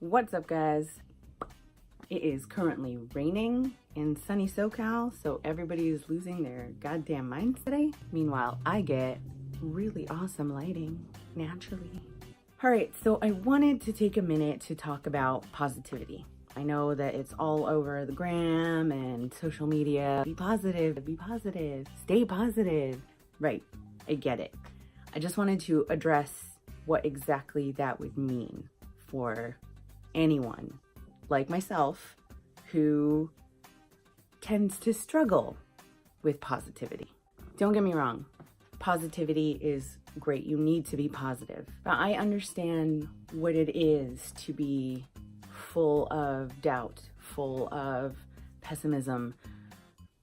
What's up, guys? It is currently raining in sunny SoCal, so everybody is losing their goddamn minds today. Meanwhile, I get really awesome lighting naturally. All right, so I wanted to take a minute to talk about positivity. I know that it's all over the gram and social media. Be positive, stay positive. Right, I get it. I just wanted to address what exactly that would mean for anyone like myself who tends to struggle with positivity. Don't get me wrong, positivity is great. You need to be positive. But I understand what it is to be full of doubt, full of pessimism,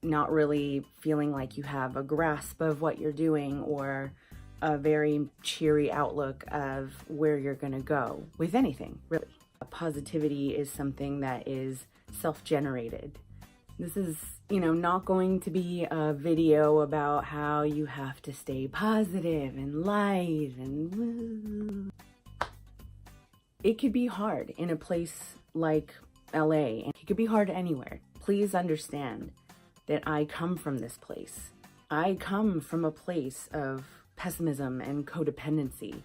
not really feeling like you have a grasp of what you're doing or a very cheery outlook of where you're gonna go with anything, really. Positivity is something that is self-generated. This is, not going to be a video about how you have to stay positive and light and woo. It could be hard in a place like LA, and it could be hard anywhere. Please understand that I come from this place. I come from a place of pessimism and codependency.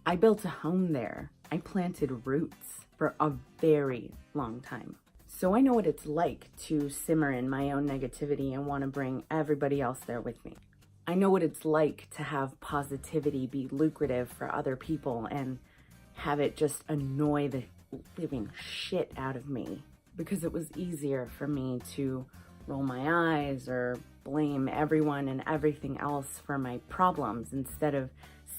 I built a home there. I planted roots for a very long time. So I know what it's like to simmer in my own negativity and want to bring everybody else there with me. I know what it's like to have positivity be lucrative for other people and have it just annoy the living shit out of me, because it was easier for me to roll my eyes or blame everyone and everything else for my problems instead of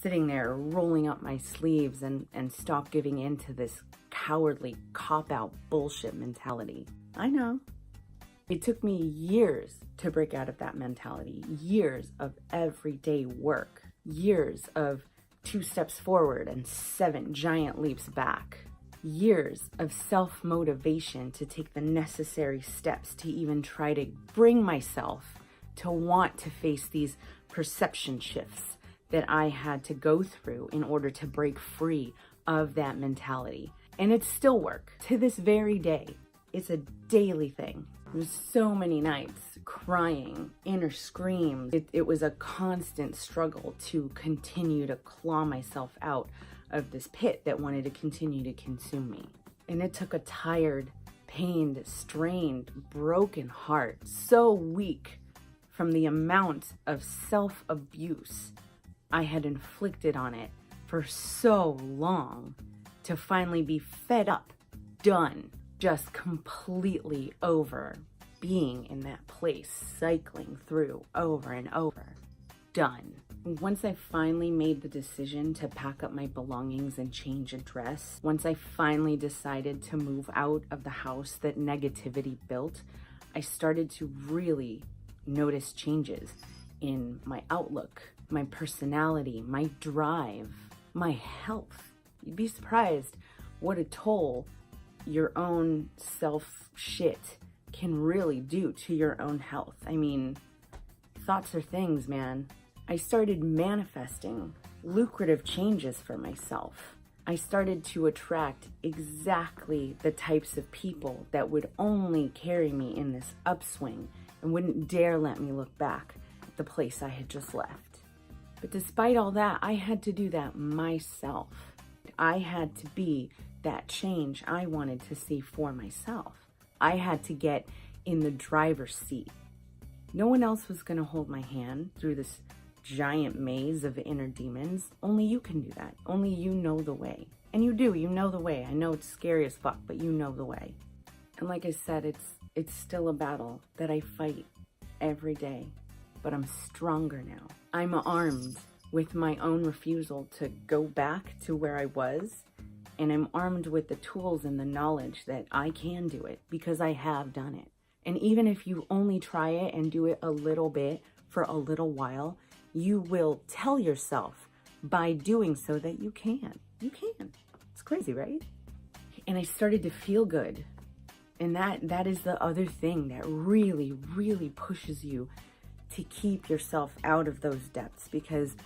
sitting there rolling up my sleeves and stop giving in to this cowardly cop-out bullshit mentality. I know. It took me years to break out of that mentality, years of everyday work, years of 2 steps forward and 7 giant leaps back, years of self-motivation to take the necessary steps to even try to bring myself to want to face these perception shifts that I had to go through in order to break free of that mentality. And it's still work to this very day. It's a daily thing. There's so many nights crying, inner screams. It was a constant struggle to continue to claw myself out of this pit that wanted to continue to consume me. And it took a tired, pained, strained, broken heart, so weak from the amount of self-abuse I had inflicted on it for so long, to finally be fed up, done, just completely over being in that place, cycling through over and over, done. Once I finally made the decision to pack up my belongings and change address, once I finally decided to move out of the house that negativity built, I started to really notice changes in my outlook, my personality, my drive, my health. You'd be surprised what a toll your own self shit can really do to your own health. I mean, thoughts are things, man. I started manifesting lucrative changes for myself. I started to attract exactly the types of people that would only carry me in this upswing and wouldn't dare let me look back at the place I had just left. But despite all that, I had to do that myself. I had to be that change I wanted to see for myself. I had to get in the driver's seat. No one else was going to hold my hand through this giant maze of inner demons. Only you can do that. Only you know the way. And you do, you know the way. I know it's scary as fuck, but you know the way. And like I said, it's still a battle that I fight every day, but I'm stronger now. I'm armed with my own refusal to go back to where I was, and I'm armed with the tools and the knowledge that I can do it because I have done it. And even if you only try it and do it a little bit for a little while, you will tell yourself by doing so that you can. You can. It's crazy, right? And I started to feel good. And that is the other thing that really, really pushes you to keep yourself out of those depths, because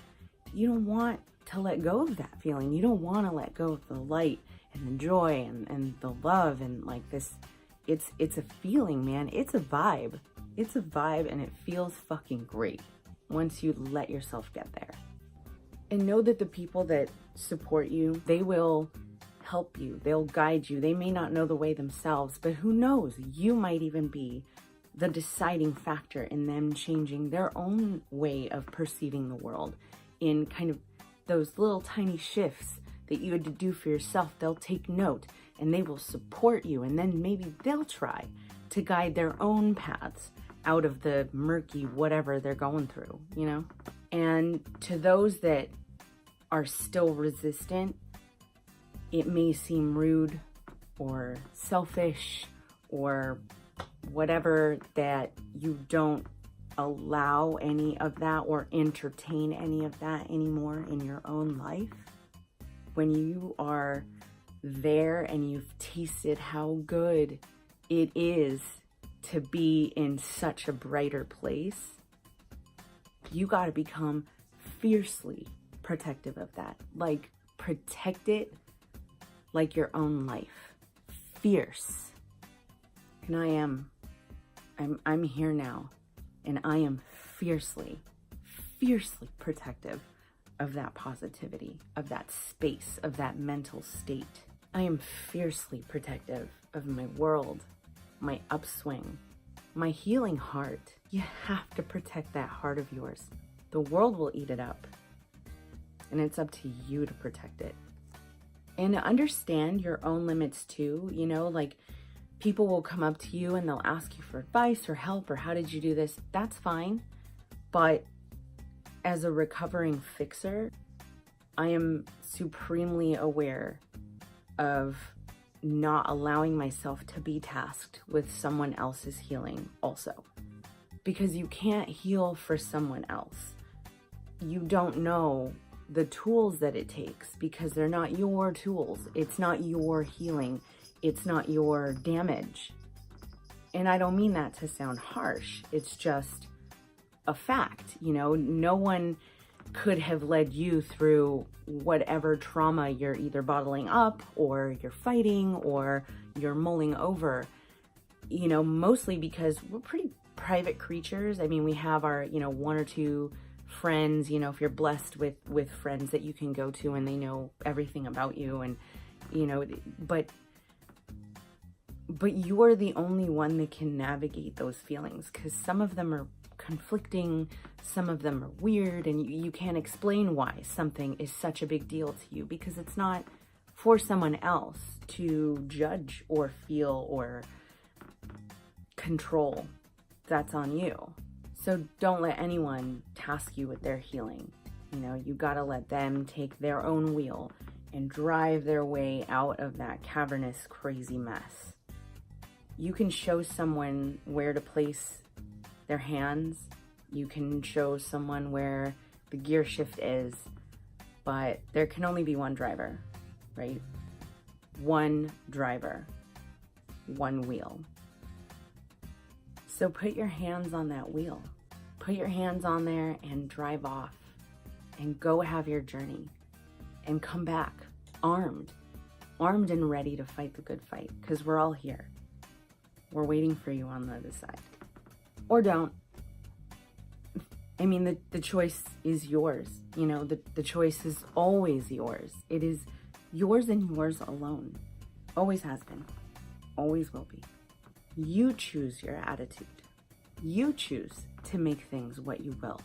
you don't want to let go of that feeling. You don't want to let go of the light and the joy and the love and like this. It's a feeling, man. It's a vibe. It's a vibe, and it feels fucking great once you let yourself get there. And know that the people that support you, they will help you. They'll guide you. They may not know the way themselves, but who knows? You might even be the deciding factor in them changing their own way of perceiving the world in kind of those little tiny shifts that you had to do for yourself. They'll take note and they will support you, and then maybe they'll try to guide their own paths out of the murky whatever they're going through, you know? And to those that are still resistant, it may seem rude or selfish or whatever that you don't allow any of that or entertain any of that anymore in your own life. When you are there and you've tasted how good it is to be in such a brighter place, you got to become fiercely protective of that. Like, protect it like your own life. Fierce. And I'm here now, and I am fiercely protective of that positivity, of that space, of that mental state. I am fiercely protective of my world, my upswing, my healing heart. You have to protect that heart of yours. The world will eat it up, and it's up to you to protect it. And understand your own limits too. You know, like, people will come up to you and they'll ask you for advice or help or how did you do this? That's fine. But as a recovering fixer, I am supremely aware of not allowing myself to be tasked with someone else's healing also. Because you can't heal for someone else. You don't know the tools that it takes because they're not your tools. It's not your healing. It's not your damage. And I don't mean that to sound harsh. It's just a fact. You know, no one could have led you through whatever trauma you're either bottling up or you're fighting or you're mulling over, you know, mostly because we're pretty private creatures. I mean, we have our, you know, one or two friends, you know, if you're blessed with friends that you can go to and they know everything about you, and, you know, but you're the only one that can navigate those feelings, because some of them are conflicting, some of them are weird, and you can't explain why something is such a big deal to you, because it's not for someone else to judge or feel or control. That's on you. So don't let anyone task you with their healing. You know, you gotta let them take their own wheel and drive their way out of that cavernous, crazy mess. You can show someone where to place their hands. You can show someone where the gear shift is, but there can only be one driver, right? One driver, one wheel. So put your hands on that wheel. Put your hands on there and drive off and go have your journey and come back armed and ready to fight the good fight, because we're all here. We're waiting for you on the other side. Or don't. I mean, the choice is yours. You know, the choice is always yours. It is yours and yours alone. Always has been. Always will be. You choose your attitude. You choose to make things what you will.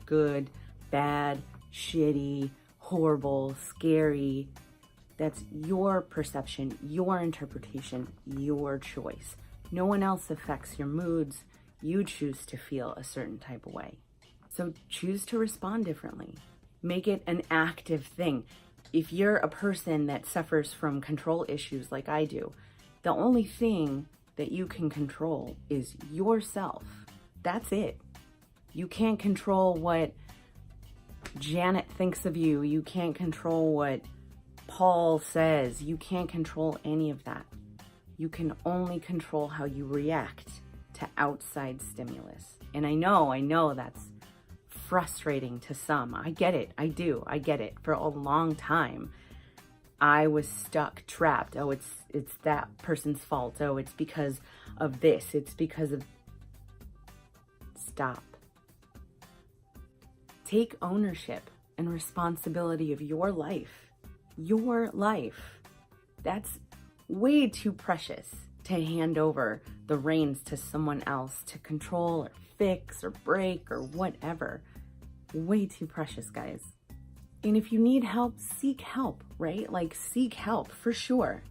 Good, bad, shitty, horrible, scary. That's your perception, your interpretation, your choice. No one else affects your moods. You choose to feel a certain type of way. So choose to respond differently. Make it an active thing. If you're a person that suffers from control issues like I do, the only thing that you can control is yourself. That's it. You can't control what Janet thinks of you. You can't control what Paul says. You can't control any of that. You can only control how you react to outside stimulus. And I know that's frustrating to some. I get it. I do. I get it. For a long time, I was stuck, trapped. Oh, it's that person's fault. Oh, it's because of this. It's because of... Stop. Take ownership and responsibility of your life. Your life. That's way too precious to hand over the reins to someone else to control or fix or break or whatever. Way too precious, guys. And if you need help, seek help, right? Like, seek help for sure.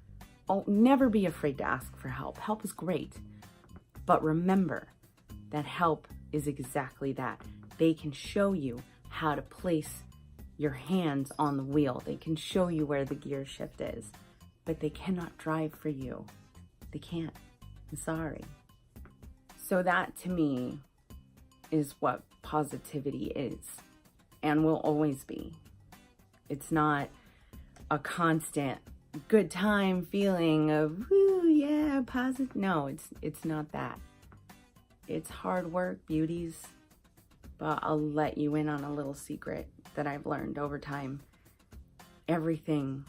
Oh, never be afraid to ask for help. Help is great. But remember that help is exactly that. They can show you how to place your hands on the wheel. They can show you where the gear shift is, but they cannot drive for you. They can't. I'm sorry. So that, to me, is what positivity is and will always be. It's not a constant good time feeling of, woo, yeah, positive. No, it's not that. It's hard work, beauties. But I'll let you in on a little secret that I've learned over time. Everything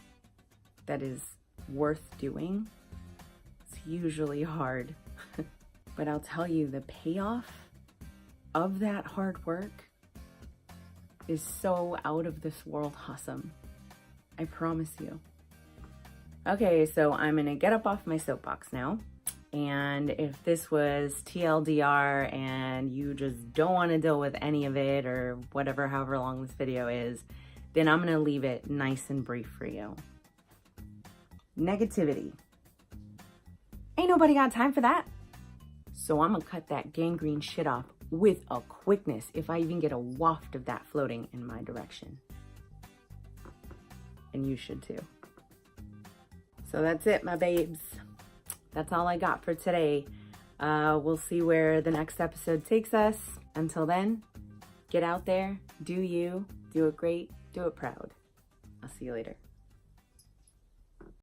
that is worth doing is usually hard. But I'll tell you, the payoff of that hard work is so out of this world awesome. I promise you. Okay, so I'm gonna get up off my soapbox now. And if this was TLDR and you just don't want to deal with any of it or whatever, however long this video is, then I'm gonna leave it nice and brief for you. Negativity. Ain't nobody got time for that. So I'm gonna cut that gangrene shit off with a quickness if I even get a waft of that floating in my direction. And you should too. So that's it, my babes. That's all I got for today. We'll see where the next episode takes us. Until then, get out there, do you, do it great, do it proud. I'll see you later.